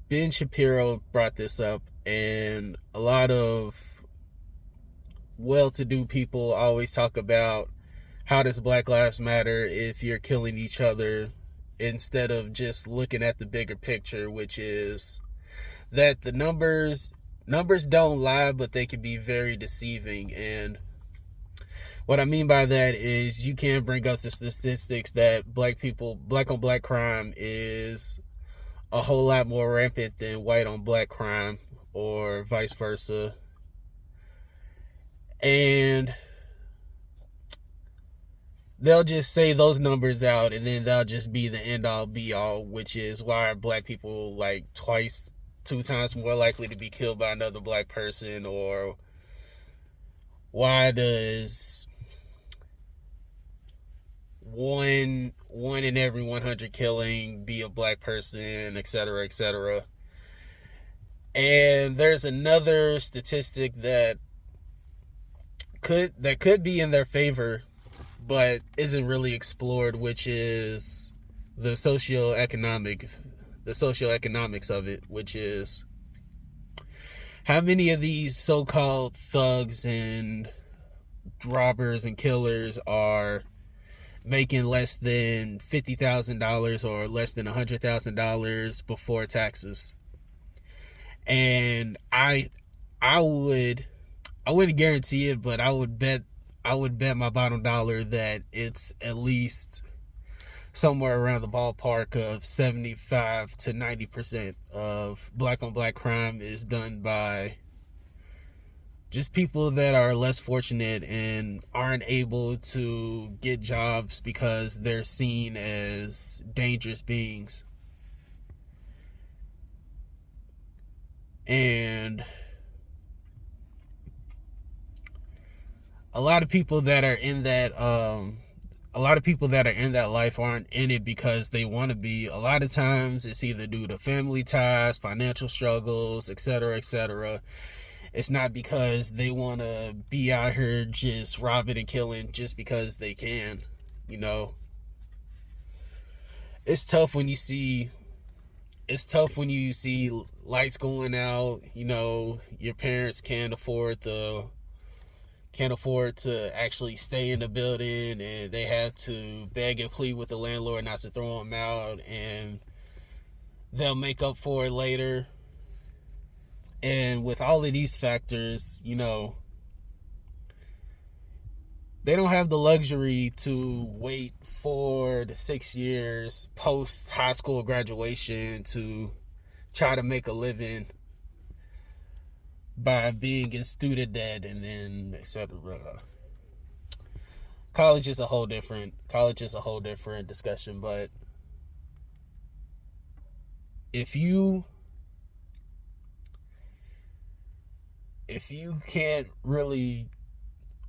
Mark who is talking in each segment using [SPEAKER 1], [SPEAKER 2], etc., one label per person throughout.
[SPEAKER 1] Ben Shapiro brought this up, and a lot of well-to-do people always talk about how does Black Lives Matter if you're killing each other, instead of just looking at the bigger picture, which is that the numbers don't lie, but they can be very deceiving. And what I mean by that is you can bring up the statistics that black on black crime is a whole lot more rampant than white on black crime, or vice versa. And they'll just say those numbers out, and then they'll just be the end all be all, which is why are black people like two times more likely to be killed by another black person, or why does one in every 100 killing be a black person, etc., etc. And there's another statistic that could be in their favor, but isn't really explored, which is the socioeconomics of it, which is how many of these so-called thugs and robbers and killers are making less than $50,000 or less than $100,000 before taxes. And I wouldn't guarantee it, but I would bet my bottom dollar that it's at least somewhere around the ballpark of 75 to 90% of black on black crime is done by just people that are less fortunate and aren't able to get jobs because they're seen as dangerous beings. And a lot of people that are in that life aren't in it because they want to be. A lot of times it's either due to family ties, financial struggles, etc., etc. It's not because they want to be out here just robbing and killing just because they can. You know, it's tough when you see lights going out. You know, your parents can't afford to actually stay in the building, and they have to beg and plead with the landlord not to throw them out, and they'll make up for it later. And with all of these factors, you know, they don't have the luxury to wait 4 to 6 years post high school graduation to try to make a living by being in student debt, and then etc. College is a whole different discussion. But if you can't really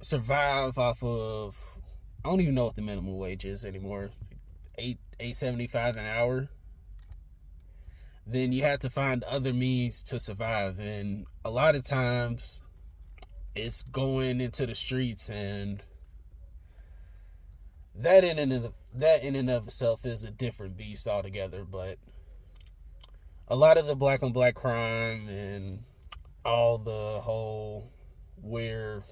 [SPEAKER 1] survive off of, I don't even know what the minimum wage is anymore, $8.75 an hour, then you have to find other means to survive. And a lot of times it's going into the streets, and that in and of itself is a different beast altogether. But a lot of the black on black crime and all the whole we're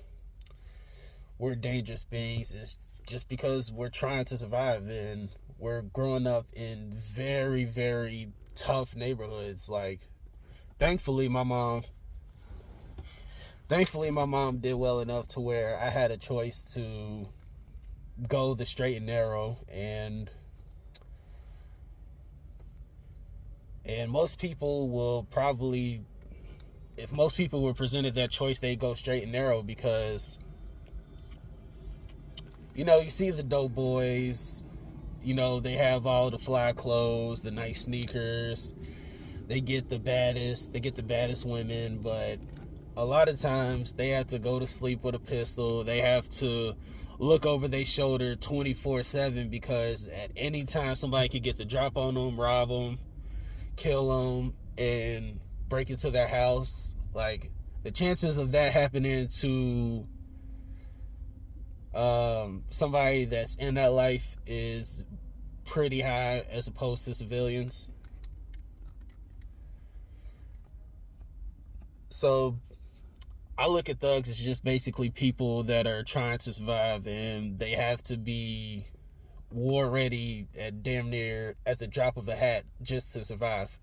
[SPEAKER 1] dangerous beings is just because we're trying to survive, and we're growing up in very, very tough neighborhoods. Like, thankfully my mom did well enough to where I had a choice to go the straight and narrow, and most people will probably, if most people were presented that choice, they go straight and narrow, because, you know, you see the dope boys, you know, they have all the fly clothes, the nice sneakers, they get the baddest women, but a lot of times they have to go to sleep with a pistol. They have to look over their shoulder 24/7, because at any time somebody could get the drop on them, rob them, kill them, and break into their house. Like, the chances of that happening to somebody that's in that life is pretty high as opposed to civilians. So I look at thugs as just basically people that are trying to survive, and they have to be war ready at damn near at the drop of a hat just to survive.